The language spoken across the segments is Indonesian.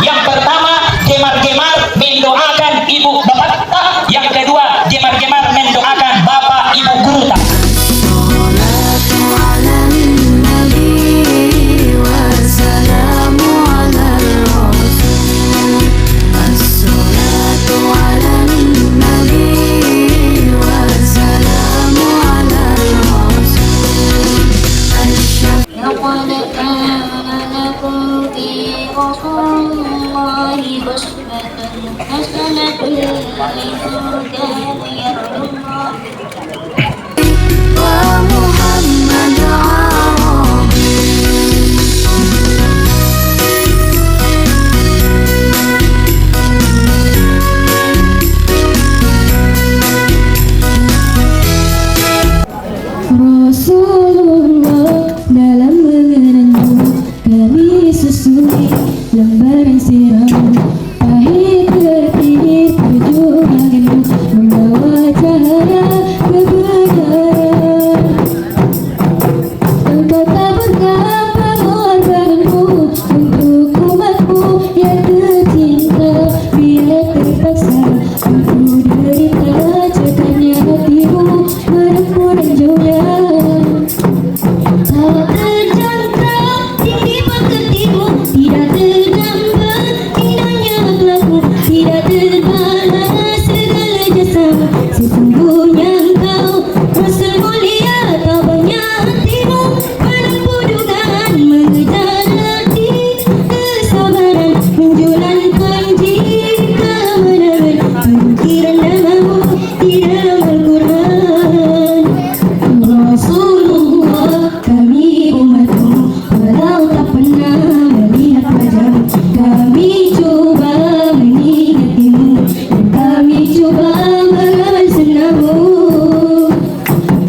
Yang pertama, gemar-gemar mendoakan ibu bapak kita. Yang kedua, gemar-gemar mendoakan bapak ibu guru kita. Rasulullah dalam mengenangmu kami susuri lembaran siramu pahit terpilih perjuanganmu membawa cahaya kebenaran. Engkau tak berkata pengorbananmu untuk umatmu yang tercinta, bila terpaksa untuk derita cekanya hatimu menempuh ranjaunya. Tak terjangkau tinggi pekertimu, tidak terdampak indahnya akhlakmu, tidak terbalas segala jasamu. Sesungguhnya engkau Rasul mulia, tak banyak hatimu menempuh dugaan, mengejar hati kesabaran, menjulankan jika kemenangan, pemikiran namamu di dalam Al-Quran. Rasulullah, kami umatmu, walau tak pernah melihat wajahmu, kami coba mengingatimu, dan kami coba bersamamu.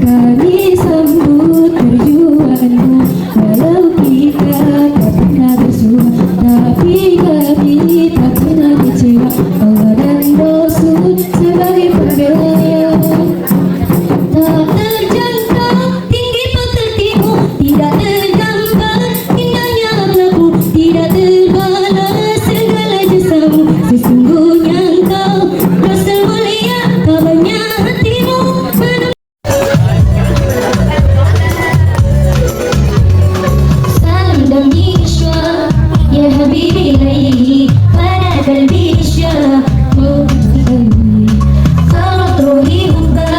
Kami sambut perjuanganmu, walau kita tak pernah bersua, tapi kami tak pernah kecewa. Allah dan Rasul sebagai pembela. Tak terjangkau tinggi pekertimu, tidak tergambar indahnya akhlakmu, tidak terbalas segala jasamu. Sesungguhnya engkau Rasul mulia, tak banyak hatimu salam dan bisyar ya habibi ilaihi pada qalbi isyar صارت روحي حبا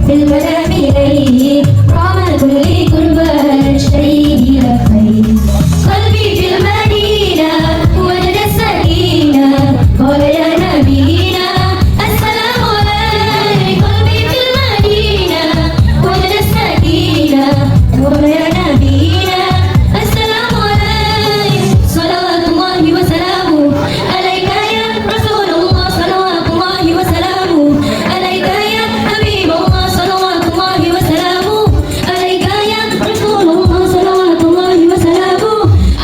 بالمنام إليه رغم كل كربة أشتهي إلى خير قلبي في المدينة وجد السكينة قال يا نبينا السلام عليك. قلبي في المدينة وجد السكينة قال يا نبينا السلام عليك. صلوات الله وسلامه عليك يا رسول الله، صلوات الله وسلامه عليك يا حبيب الله، صلوات الله وسلامه عليك يا رسول الله، صلوات الله وسلامه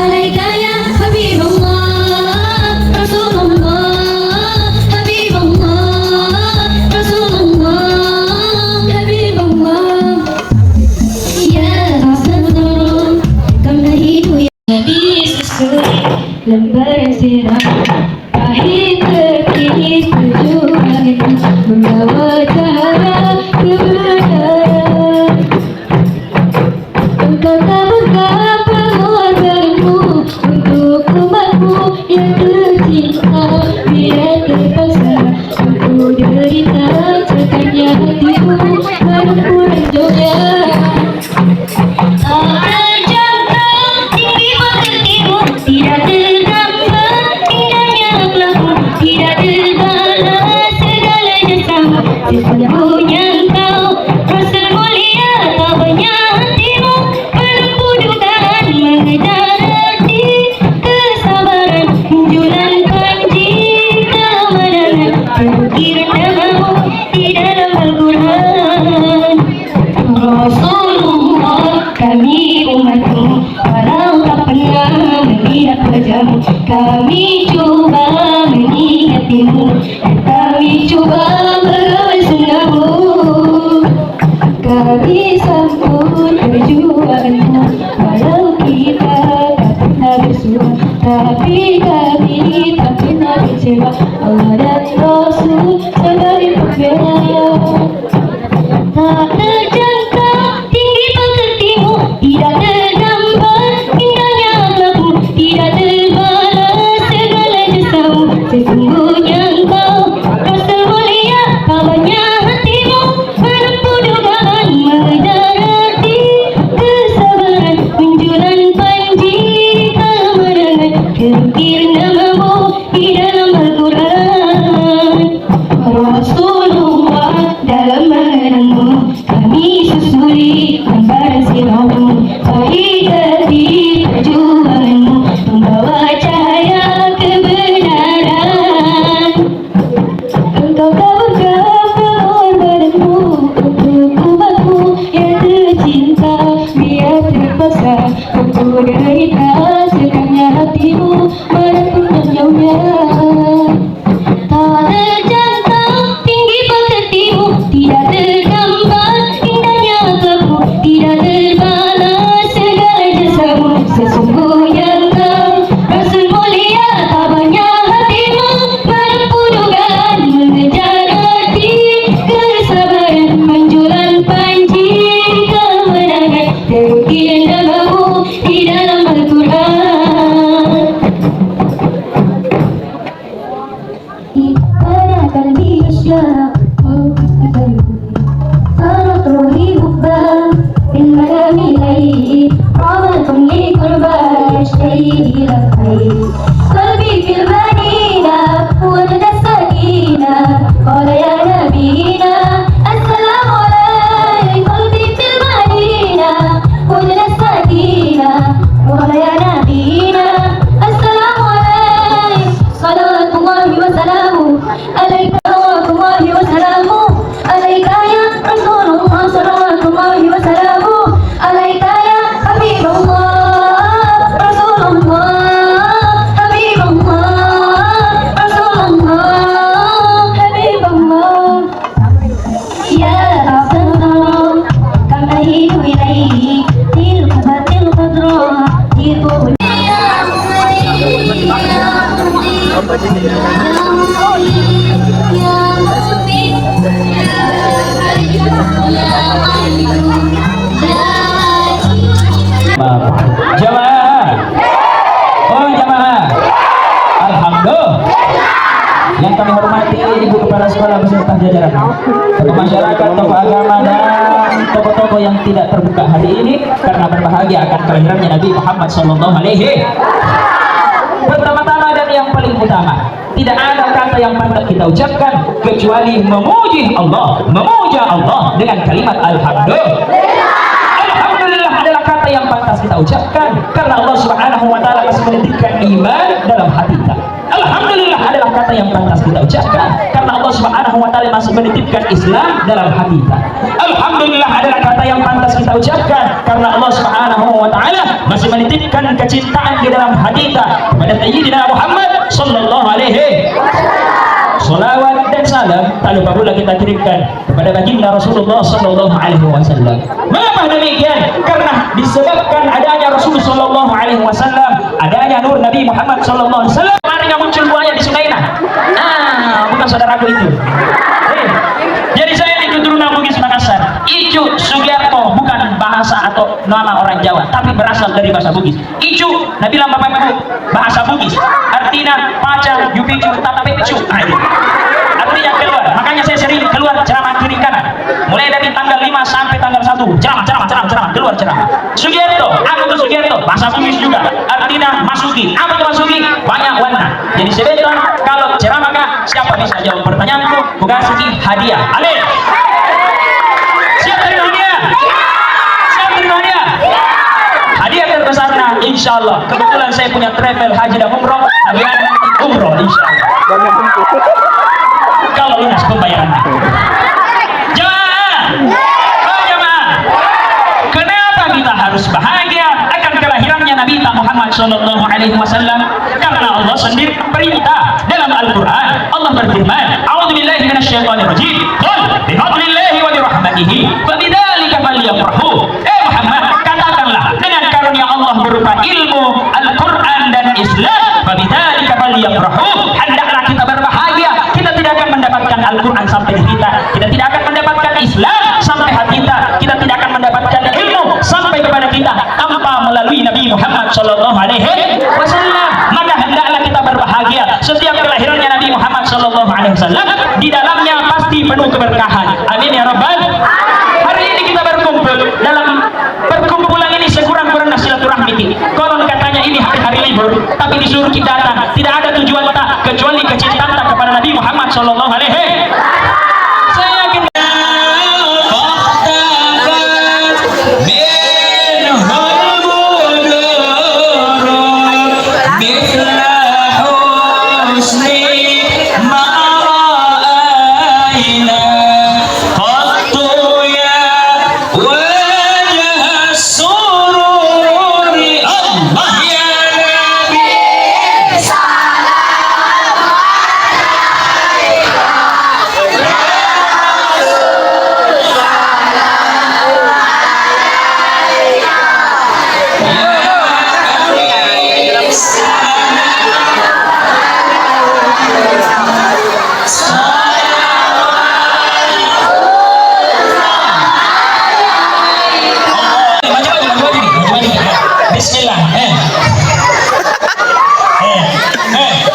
عليك يا حبيب الله، رسول الله، حبيب الله، رسول الله، حبيب الله. Ya Rasulullah, kami hidup Nabi sesuai lembaran sirah pahit terkini perjuanganmu membawa cahaya kebenaran. Engkau tak berkata pengorbananmu untuk umatmu yang tercinta, bila terpaksa untuk derita cekanya hatimu menempuh ranjaunya. Tak terjangkau tinggi pekertimu, tidak tergambar indahnya akhlakmu, tidak terbalas segala jasamu. Sesungguhnya engkau Rasul mulia, tak banyak hatimu menempuh dugaan, mengejar hati kesabaran, menjulankan jika kemenangan, pemikiran namamu di dalam Al-Quran. Rasulullah, kami umatmu, walau tak pernah melihat wajahmu, kami coba mengingatimu, dan kami coba bersamamu. Kami sambut perjuanganmu, walau kita tak pernah bersua, tapi kami Allah dan Rasul sebagai pembela. Tak terjangkau tinggi pekertimu, tidak tergambar indahnya akhlakmu, tidak terbalas segala jasamu. Sesungguhnya engkau Rasul mulia, kabarnya hatimu menempuh dugaan, mengejar hati kesabaran, menjulang panji kemenangan, terukir namamu di dalam Al-Quran. Rasulullah, dalam mengenangmu kami susuri gambaran sirahmu, pahit hati perjuanganmu membawa cahaya kebenaran. Engkau tak berkabar badanmu untuk umatmu yang tercinta, biar terpaksa untuk derita sekanya hatimu menempuh jauhnya. Tak terjangkau tinggi pekertimu, tidak tergambar indahnya akhlakmu, tidak terbalas segala jasamu. Sesungguhnya engkau Rasul mulia, kabarnya hatimu menempuh dugaan, mengejar hati kesabaran, menjulang panji kemenangan, terukir namamu di dalam Al-Quran. Pada kalbi syaraku صارت روحي حبا بالمنام إليه، عملت لي قربا يشتهي إلى الخير. قلبي في المدينة وجد السكينة، قال يا نبينا السلام عليك. قلبي في المدينة وجد السكينة، قال يا نبينا السلام عليك. صلوات الله وسلامه عليك، صلوات الله وسلامه عليك يا رسول الله، صلوات الله وسلامه عليك يا حبيب الله، رسول الله، حبيب الله، رسول الله، حبيب الله. يا رسول كم أهيب إليه تلك القدرة تلك Jamaah, oh jamaah, alhamdulillah. Yang kami hormati ibu kepala sekolah beserta jajaran, tokoh masyarakat, tokoh agama dan tokoh-tokoh yang tidak terbuka hari ini karena berbahagia akan kelahirannya Nabi Muhammad SAW. Pertama-tama dan yang paling utama, tidak ada kata yang pantas kita ucapkan kecuali memuji Allah, memuja Allah dengan kalimat alhamdulillah. Alhamdulillah adalah kata yang pantas kita ucapkan karena Allah Subhanahu wa taala masih menitipkan iman dalam hati kita. Alhamdulillah adalah kata yang pantas kita ucapkan karena Allah Subhanahu wa taala masih menitipkan Islam dalam hati kita. Alhamdulillah adalah kata yang pantas kita ucapkan karena Allah Subhanahu wa taala masih menitipkan kecintaan di dalam hati kita kepada Sayyidina Muhammad sallallahu alaihi wasallam. Salawat dan salam tak lupa pula kita kirimkan kepada baginda Rasulullah sallallahu alaihi wasallam. Mengapa demikian? Karena disebabkan adanya Rasul sallallahu alaihi wasallam, adanya nur Nabi Muhammad sallallahu alaihi wasallam. Kemarin muncul buaya di Sungai Nah. Bukan saudaraku itu. Jadi saya di keturunan Bugis Makassar. Icu Sugiarto bukan bahasa atau nama orang Jawa, tapi berasal dari bahasa Bugis. Icu, Nabi bilang bapakku bahasa Bugis. Artinya pacar, yupicu, tatapepicu. Artinya keluar. Makanya saya sering keluar ceramah kiri kanan. Mulai dari tanggal 5 sampai tanggal 1. Ceramah, keluar ceramah. Sugiarto, aku tuh Sugiarto, bahasa Bugis juga. Artinya masuki. Apa tuh masuki? Banyak warna. Jadi sebentar kalau ceramah kah, siapa bisa jawab pertanyaanku? Kasih hadiah. Amin. Siap terima hadiah? Siap terima hadiah? Hadiah terbesarnya insya Allah. Kebetulan saya punya travel haji dan umroh. Umroh insya Allah. Kalau lunas pembayarannya. Jamaah, oh jamaah, kenapa kita harus bahagia akan kelahirannya Nabi Muhammad Sallallahu Alaihi Wasallam? Karena Allah sendiri perintah dalam Al-Quran. Allah berfirman, "A'udzubillahi minasyaitonirrajim. Qul bifadlillahi wa birahmatihi fabidzalika falyafrahu." Muhammad, katakanlah dengan karunia Allah berupa ilmu, Al-Quran dan Islam, fabidzalika falyafrahu, hendaklah kita berbahagia Al-Quran sampai di kita tidak akan mendapatkan Islam sampai hati kita tidak akan mendapatkan ilmu sampai kepada kita tanpa melalui Nabi Muhammad Shallallahu Alaihi Wasallam. Maka hendaklah kita berbahagia setiap kelahirannya Nabi Muhammad Shallallahu Alaihi Wasallam, di dalamnya pasti penuh keberkahan. Amin ya Rabbal. Hari ini kita berkumpul, dalam perkumpulan ini sekurang-kurangnya silaturahmi kita. Konon katanya ini hari-hari libur, tapi disuruh kita datang, tidak ada tujuan tak kecuali kecintaan tak kepada Nabi Muhammad Shallallahu Alaihi Wasallam. Saya yakin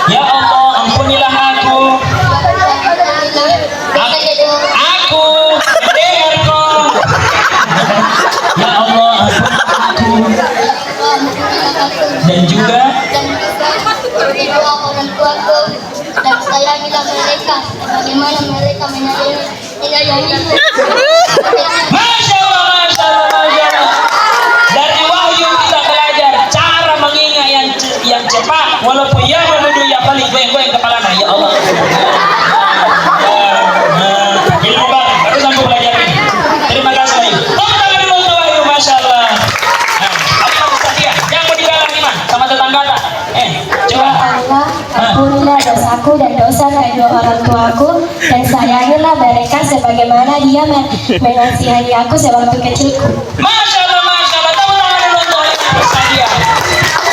ya Allah, ampunilah aku dengarku. Ya Allah, ampuni aku dan juga kedua orang tuaku, dan sayangilah mereka bagaimana mereka menyayangiku. Masya Allah, Masya Allah, Masya Allah. Dari wahyu kita belajar cara mengingat yang cepat, walaupun ia menuduh ya paling goyang-goyang kepalanya. Ya Allah. Ilmu baru sampai belajar ini. Terima kasih Wahyu. Tepuk tangan dulu untuk Wahyu, Masya Allah. Allah Mustafa, jangan mau dibalas nih man, sama tetangga tak? Coba. Allah, ampunilah dosaku dan dosa kedua orang tuaku, dan sayangilah mereka sebagaimana dia mengasihani aku sewaktu kecilku. Masya Allah, Masya Allah. Tepuk tangan dulu untuk Wahyu Mustafa.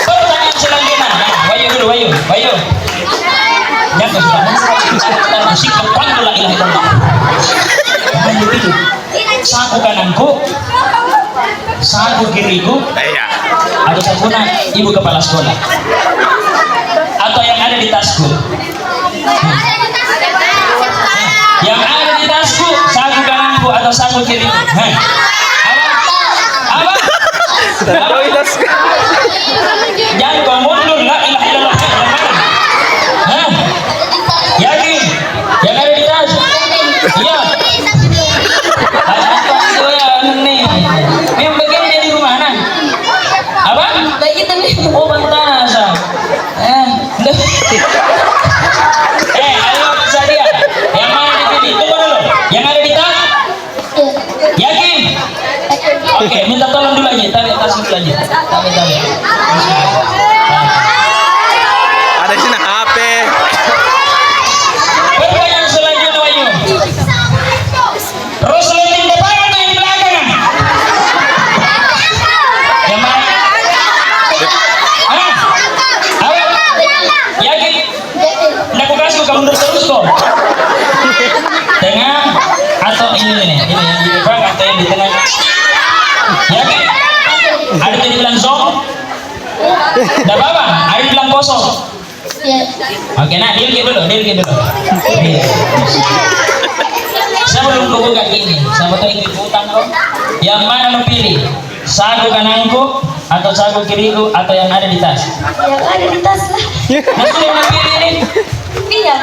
Pertanyaan selanjutnya. Wahyu dulu, Wahyu. Jangan sudah musik kepan la ilaha illallah. Wahyu itu. Saku kananku, saku kiriku, atau sakuna ibu kepala sekolah, atau yang ada di tasku. Yang ada di tasku, saku kananku atau saku kiriku. Apa? Jangan kau mundur, la ilaha illallah. Yakin? Yang ada di tas? Iya. Memang begini dia di rumah nah. Apa? Oh bantasa. Ayo bisa dia. Yang mana dipilih? Tunggu dulu. Yang ada di tas? Yakin? Oke, minta tolong dulu aja. Tarik tas dulu aja. Tarik. Ada sini HP. Pertanyaan selanjutnya Wahyu. Rasulullah di depan atau di belakang? Yang mana? Yakin? Nggak aku kasih kamu mundur terus kok. Tengah atau ini yang di depan atau yang di tengah? Yakin? Ada yang bilang zong? Nggak apa-apa. Ada bilang kosong. Oke, nah deal dulu. Saya belum buka ini, sama tuh ikut utang kok. Yang mana lo pilih? Saku kananku atau saku kiriku atau yang ada di tas? Yang ada di tas lah. Masuk yang mau pilih ini? Iya.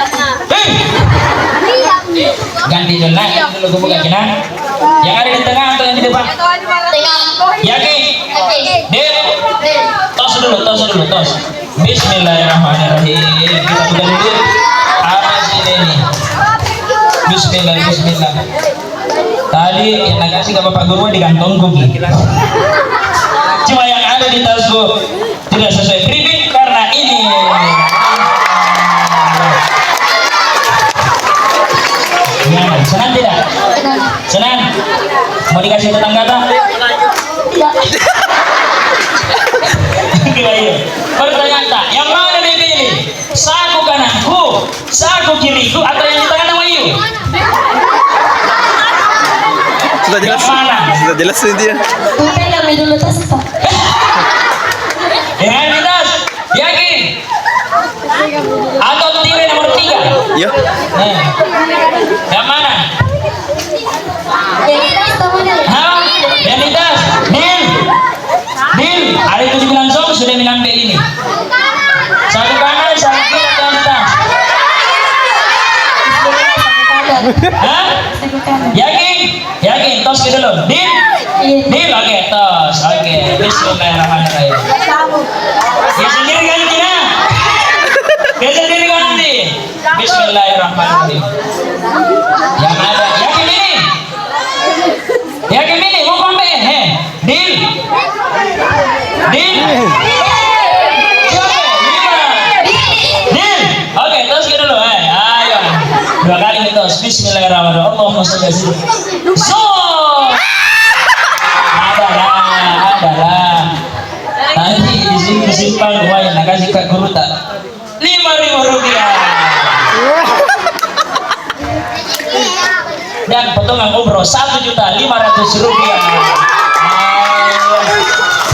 Ganti dulu, nah ini dulu gue buka kena. Yang ada di tengah atau yang di depan? Yakin? Deal. Tos dulu. Bismillahirrahmanirrahim. Kita buka dulu. Apa sih ini? Bismillah. Tadi yang kasih ke Bapak Guru di kantongku. Cuma yang ada di tasku tidak sesuai pribit karena ini. Gimana? Senang tidak? Senang? Mau dikasih tetangga tak? Tidak. Pertanyaan tak? Yang mana dipilih? Saku kananku, saku kiriku, atau yang di tangan Wahyu? Sudah jelas. Yang mana? Sudah jelas ini dia. Bukan kami dulu tas Pak. Identitas yakin atau tipe nomor 3? Ya. Yang mana? Identitas tahu deh. Hah? Identitas Dil ada 7 song sudah mengambil ini satu kanan satu kiri identitas. Hah? Yakin tos ke dulu Dil oke tos oke bismillahirrahmanirrahim. Dia sendiri ganti nah. Dia sendiri ganti. Bismillahirrahmanirrahim. Yang ada yakin ini mau pambe Dil siapa? 5 Dil oke tos ke dulu ayo 2 kali tos. Bismillahirrahmanirrahim. Allahumma sholli ala sayyidina adalah nanti di sini disimpan uang yang kasih ke guru tak 5.000 rupiah dan potongan umroh 1.500.000 rupiah.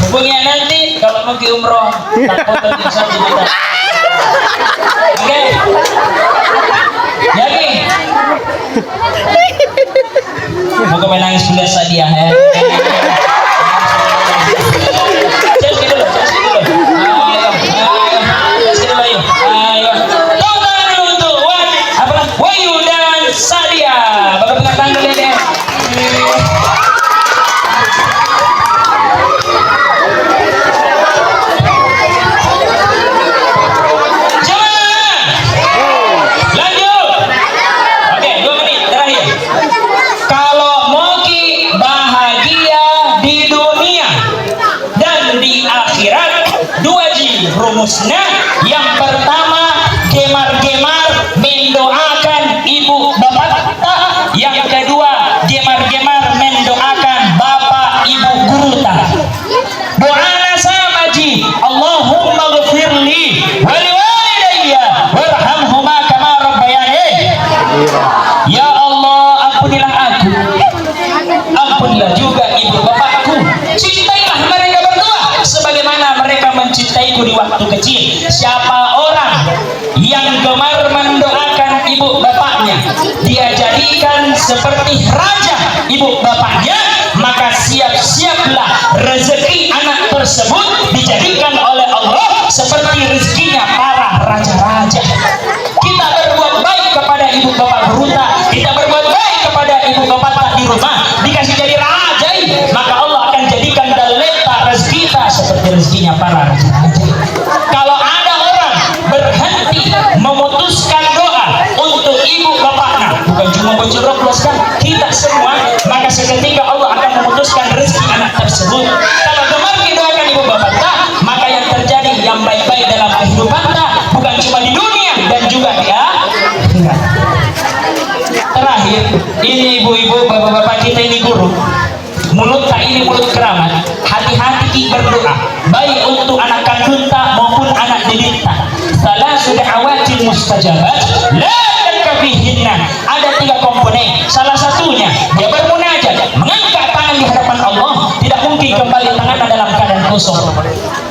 Hubungi nanti kalau mau ke umroh tak potong 1 juta. Oke yakin mau ke menangis biasa dia rumusnya. Yang pertama gemar-gemar mendoakan ibu bapak kita. Yang kedua gemar-gemar mendoakan bapak ibu guru kita. Doa sama ji Allahumma ghfirli wali walidayya warhamhuma kama rabbayani. Ya Allah ampunilah aku, ampunilah juga ibu bapakku, cintailah mereka berdua sebagaimana mereka mencintaiku di waktu kecil. Siapa orang yang gemar mendoakan ibu bapaknya, dia jadikan seperti raja ibu bapaknya, maka siap-siaplah rezeki anak tersebut dijadikan oleh Allah seperti rezekinya para raja-raja. Kita berbuat baik kepada ibu bapak beruta, kita berbuat baik kepada ibu bapak tak di rumah, dikasih jadi raja, maka Allah akan jadikan daleta rezeki kita seperti rezekinya para raja-raja. Kalau ada orang berhenti memutuskan doa untuk ibu bapaknya, bukan cuma bocil Roblox kan, kita semua, maka seketika Allah akan memutuskan rezeki anak tersebut. Kalau gemar didoakan ibu bapak kita, maka yang terjadi yang baik-baik dalam kehidupan kita, bukan cuma di dunia dan juga di akhirat. Terakhir, ini ibu-ibu, bapak-bapak kita ini guru. Mulut tak ini mulut keramat. Hati-hati berdoa, baik untuk anak kandung tak maupun anak didik tak. Salah sudah awatil mustajabat, la takabihinna. Ada 3 komponen. Salah satunya dia bermunajat, mengangkat tangan di hadapan Allah. Tidak mungkin kembali tangannya dalam keadaan kosong.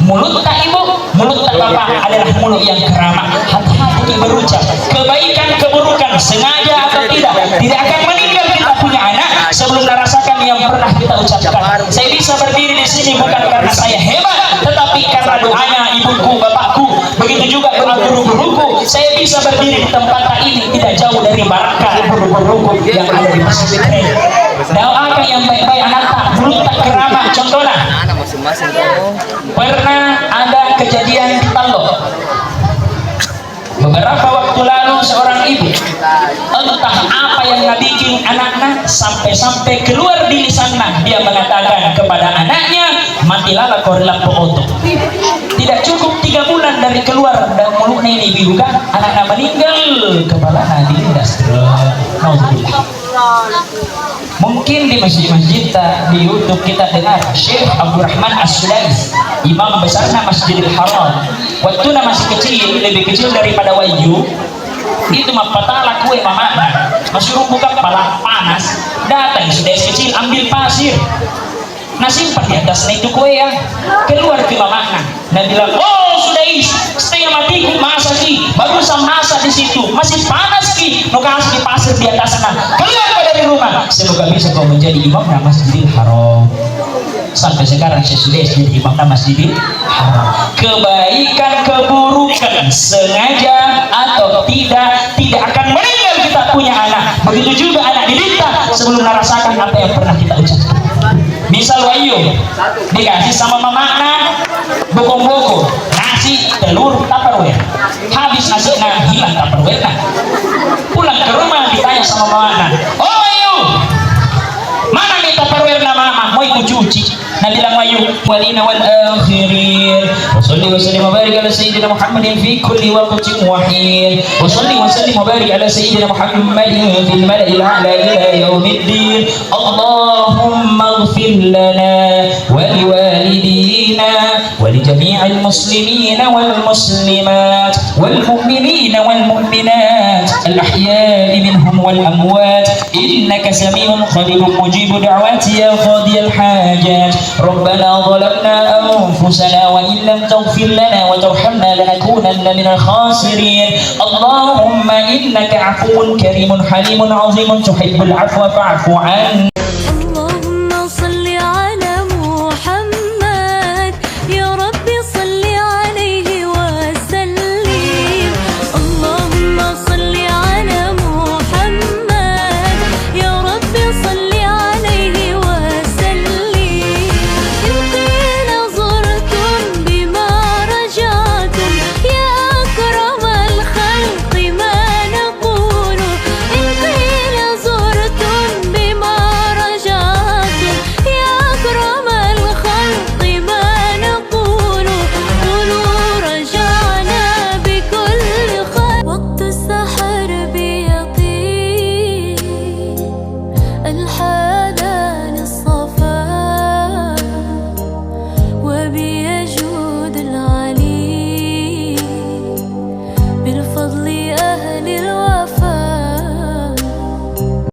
Mulut tak ibu, mulut tak bapak adalah mulut yang keramat. Hati-hati berucap kebaikan keburukan, sengaja atau tidak akan meninggal kita punya anak sebelum merasakan yang pernah kita ucapkan. Saya bisa berdiri di sini bukan karena saya hebat, tetapi karena doanya ibuku, bapakku. Begitu juga doa guru-guruku. Saya bisa berdiri di tempat ini tidak jauh dari barakah guru-guruku yang ada di masjid ini. Doakan yang baik-baik anak tak, mulut tak keramat. Contohnya, pernah ada kejadian di Talo. Beberapa waktu lalu seorang ibu, entah apa yang bikin anaknya sampai keluar di lisannya, dia mengatakan kepada anaknya, matilah korelap auto. Tidak cukup 3 bulan dari keluar dan mulutnya ini ibu kan, anaknya meninggal, kepala dilindas. Mungkin di masjid-masjid di YouTube kita dengar Syekh Abdurrahman As-Sulais, imam besarnya Masjidil Haram. Waktu masih kecil, lebih kecil daripada Wahyu, itu mah patala kue mama masuruh buka kepala panas, datang sudah kecil ambil pasir, nah simpan di atas itu kue ya, keluar ke mamanya dan bilang, oh sudah setengah matiku masa ki baru sama masa di situ masih panas ki, mau kasih pasir di atas sana, keluar dari rumah, semoga bisa kau menjadi imam Masjidil Haram. Sampai sekarang saya sudah jadi imam Masjidil Haram. Kebaikan keburukan sengaja atau tidak akan meninggal kita punya anak. Begitu juga anak dididik sebelum merasakan apa yang pernah kita ucapkan. Misal Wayu dikasih sama mamana bokong-bokong nasi telur tupperware, habis nasi hilang tupperware, pulang ke rumah ditanya sama mamana, oh Wayu mana nih tupperware mama mau ikut cuci, nah bilang Wayu walina wal akhirin wa salli wa sallim wa barik ala sayyidina Muhammadin fi kulli waqtin wa hin wa salli wa sallim wa barik ala sayyidina Muhammadin fil mala'il a'la ila yaumiddin. Allahumma ighfir lana wa liwalidina wa li jami'il muslimina wal muslimat wal mu'minina wal mu'minat al ahya'i minhum wal amwat innaka sami'un qaribun mujib da'wati ya qadi al hajat. ربنا ظلمنا أنفسنا وإن لم تغفر لنا وترحمنا لنكونن من الخاسرين. اللهم إنك عفو كريم حليم عظيم تحب العفو فاعف عنا.